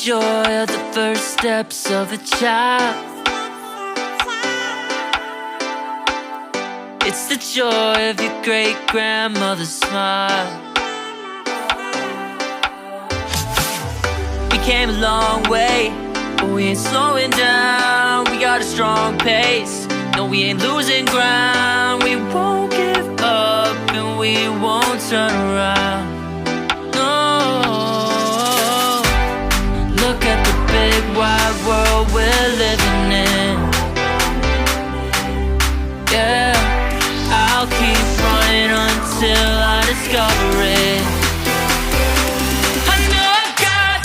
Joy of the first steps of a child. It's the joy of your great-grandmother's smile. We came a long way, but we ain't slowing down. We got a strong pace, no, we ain't losing ground. We won't give up and we won't turn around. Look at the big wide world we're living in. Yeah, I'll keep running until I discover it. I know I got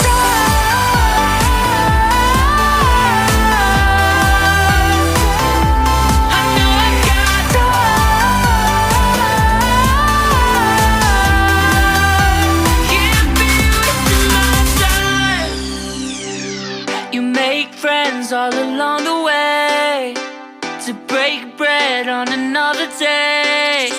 I know I got can't be wasting my time. You make friends all along the way to break bread on another day.